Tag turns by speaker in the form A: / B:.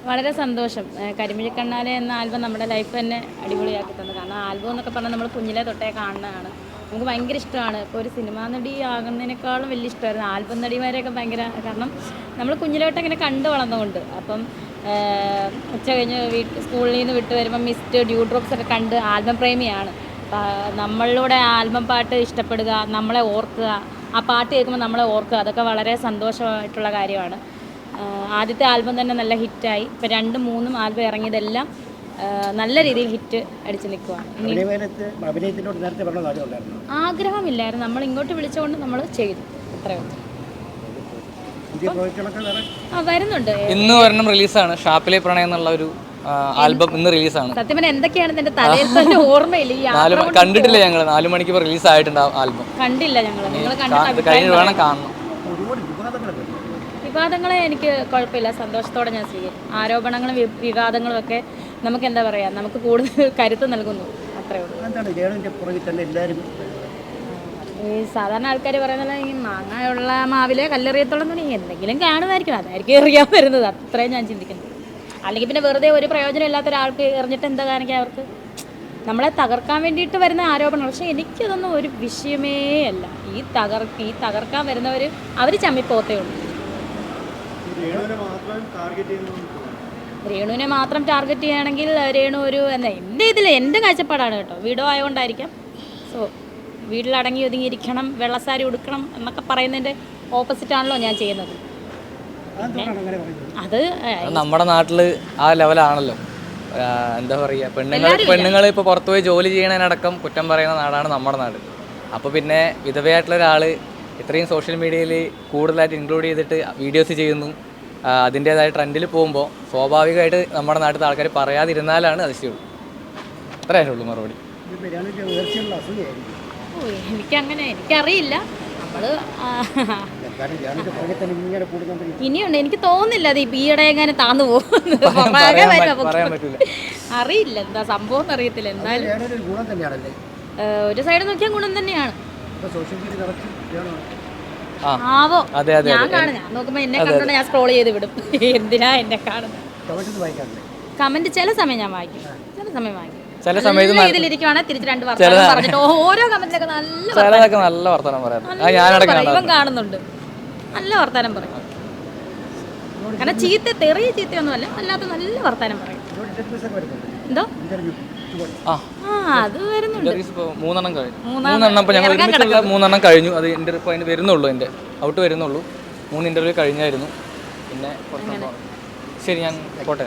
A: വളരെ സന്തോഷം. കരിമിഴിക്കണ്ണാലെ എന്ന ആൽബം നമ്മുടെ ലൈഫ് തന്നെ അടിപൊളിയാക്കി തന്നു. കാരണം ആൽബം എന്നൊക്കെ പറഞ്ഞാൽ നമ്മൾ കുഞ്ഞിലെ തൊട്ടേ കാണുന്നതാണ്. നമുക്ക് ഭയങ്കര ഇഷ്ടമാണ്. ഇപ്പോൾ ഒരു സിനിമാ നടി ആകുന്നതിനേക്കാളും വലിയ ഇഷ്ടമായിരുന്നു ആൽബം നടിമാരെയൊക്കെ ഭയങ്കര. കാരണം നമ്മൾ കുഞ്ഞിലോട്ട് ഇങ്ങനെ കണ്ടു വളർന്നുകൊണ്ട്. അപ്പം ഉച്ച കഴിഞ്ഞ് സ്കൂളിൽ നിന്ന് വിട്ട് വരുമ്പോൾ മിസ്റ്റ് ഡ്യൂ ഡ്രോപ്സ് ഒക്കെ കണ്ട് ആൽബം പ്രേമിയാണ്. നമ്മളിലൂടെ ആൽബം പാട്ട് ഇഷ്ടപ്പെടുക, നമ്മളെ ഓർക്കുക, ആ പാട്ട് കേൾക്കുമ്പോൾ നമ്മളെ ഓർക്കുക, അതൊക്കെ വളരെ സന്തോഷമായിട്ടുള്ള കാര്യമാണ്. ആദ്യത്തെ ആൽബം തന്നെ നല്ല ഹിറ്റായി. ഇപ്പോൾ 2, 3 ആൽബം ഇറങ്ങിയതെല്ലാം നല്ല രീതിയിൽ ഹിറ്റ് അടിച്ച് നിൽക്കുവാണ്. ആഗ്രഹമില്ലായിരുന്നു, നമ്മൾ ഇങ്ങോട്ട് വിളിച്ചുകൊണ്ട് നമ്മൾ ചെയ്തു, അത്രയേ ഉള്ളൂ. വരുന്നുണ്ട്.
B: ഇന്ന് ഒരെണ്ണം റിലീസാണ്, ഷാപ്പിലെ പ്രണയം എന്നുള്ള ഒരു ആൽബം ഇന്ന് റിലീസാണ്.
A: സത്യം പറഞ്ഞാൽ എന്തൊക്കെയാണ് എന്റെ തലയിൽ തന്നെ ഓർമ്മയില്ല.
B: കണ്ടിട്ടില്ല ഞങ്ങൾ. 4 മണിക്ക് റിലീസ് ആയിട്ടുണ്ട് ആൽബം.
A: കണ്ടില്ല ഞങ്ങൾ. നിങ്ങൾ
B: വേണം കാണണം.
A: വിവാദങ്ങളെ എനിക്ക് കുഴപ്പമില്ല, സന്തോഷത്തോടെ ഞാൻ സ്വീകരിക്കും. ആരോപണങ്ങളും വിവാദങ്ങളും ഒക്കെ നമുക്ക് എന്താ പറയുക, നമുക്ക് കൂടുതൽ കരുത്ത് നൽകുന്നു, അത്രേ ഉള്ളൂ. ഈ സാധാരണ ആൾക്കാർ പറയുന്നത് ഈ മാങ്ങയുള്ള മാവിലെ കല്ലെറിയത്തോളം തുടങ്ങി എന്തെങ്കിലും കാണുമായിരിക്കും, അതായിരിക്കും എറിയാൻ വരുന്നത്, അത്രയും ഞാൻ ചിന്തിക്കുന്നു. അല്ലെങ്കിൽ പിന്നെ വെറുതെ ഒരു പ്രയോജനം ഇല്ലാത്ത ഒരാൾക്ക് എറിഞ്ഞിട്ട് എന്താ കാണിക്കുക അവർക്ക്? നമ്മളെ തകർക്കാൻ വേണ്ടിയിട്ട് വരുന്ന ആരോപണം. പക്ഷേ എനിക്കതൊന്നും ഒരു വിഷയമേ അല്ല. ഈ തകർക്കാൻ വരുന്നവർ അവർ ചമ്മിപ്പോത്തേ ഉള്ളൂ. രേണുവിനെ മാത്രം ടാർഗറ്റ് ചെയ്യുകയാണെങ്കിൽ രേണു ഒരു എൻ്റെ കാഴ്ചപ്പാടാണ് കേട്ടോ, വീടോ ആയതുകൊണ്ടായിരിക്കാം. സോ വീട്ടിലടങ്ങി ഒതുങ്ങിയിരിക്കണം, വെള്ളസാരി ഉടുക്കണം എന്നൊക്കെ പറയുന്നതിൻ്റെ ഓപ്പോസിറ്റാണല്ലോ ഞാൻ ചെയ്യുന്നത്. അത്
B: നമ്മുടെ നാട്ടിൽ ആ ലെവലാണല്ലോ. എന്താ പറയുക, പെണ്ണുങ്ങൾ ഇപ്പോൾ പുറത്തു പോയി ജോലി ചെയ്യണതിനടക്കം കുറ്റം പറയുന്ന നാടാണ് നമ്മുടെ നാട്. അപ്പോൾ പിന്നെ വിധവയായിട്ടുള്ള ഒരാൾ ഇത്രയും സോഷ്യൽ മീഡിയയിൽ കൂടുതലായിട്ട് ഇൻക്ലൂഡ് ചെയ്തിട്ട് വീഡിയോസ് ചെയ്യുന്നു, അതിൻ്റേതായ ട്രെൻഡിൽ പോകുമ്പോൾ സ്വാഭാവികമായിട്ട് നമ്മുടെ നാട്ടിലത്തെ ആൾക്കാർ പറയാതിരുന്നാലാണ് അതിശയുള്ളൂ. അത്രയേ ഉള്ളൂ മറുപടി.
A: എനിക്കറിയില്ല. ഇനിയുണ്ട്, എനിക്ക് തോന്നുന്നില്ല അത് ഈയിടെ എങ്ങനെ താന്നു പോകും. അറിയില്ല എന്താ സംഭവം അറിയത്തില്ല. എന്തായാലും ഒരു സൈഡ് നോക്കിയാൽ ഗുണം തന്നെയാണ്. ആവോ, ഞാൻ നോക്കുമ്പോ എന്നെ കണ്ടോണ്ട് ഞാൻ സ്ക്രോൾ ചെയ്ത് വിടും. എന്തിനാ എന്നെ കാണുന്നത്? കമന്റ് ചില സമയം ഞാൻ വായിക്കും, ചില സമയം വായിക്കും.
B: ചില സമയത്ത്
A: ഇതിലിരിക്കുവാണെങ്കിൽ തിരിച്ച് 2 വർത്തമാനം പറഞ്ഞിട്ട് ഓരോ കമന്റിലൊക്കെ
B: നല്ല വർത്തമാനം പറയാം.
A: കാണുന്നുണ്ട്, നല്ല വർത്തമാനം പറയും. കാരണം ചീത്തയൊന്നുമല്ല, അല്ലാത്ത നല്ല വർത്തമാനം പറയും. എന്തോ അത് വരുന്നുണ്ട്.
B: 3 കഴിഞ്ഞു. അത് ഇന്റർവ്യൂ അതിന് വരുന്നുള്ളൂ, എൻ്റെ ഔട്ട് വരുന്നുള്ളൂ. 3 ഇന്റർവ്യൂ കഴിഞ്ഞായിരുന്നു. പിന്നെ ശരി, ഞാൻ പോട്ടെ.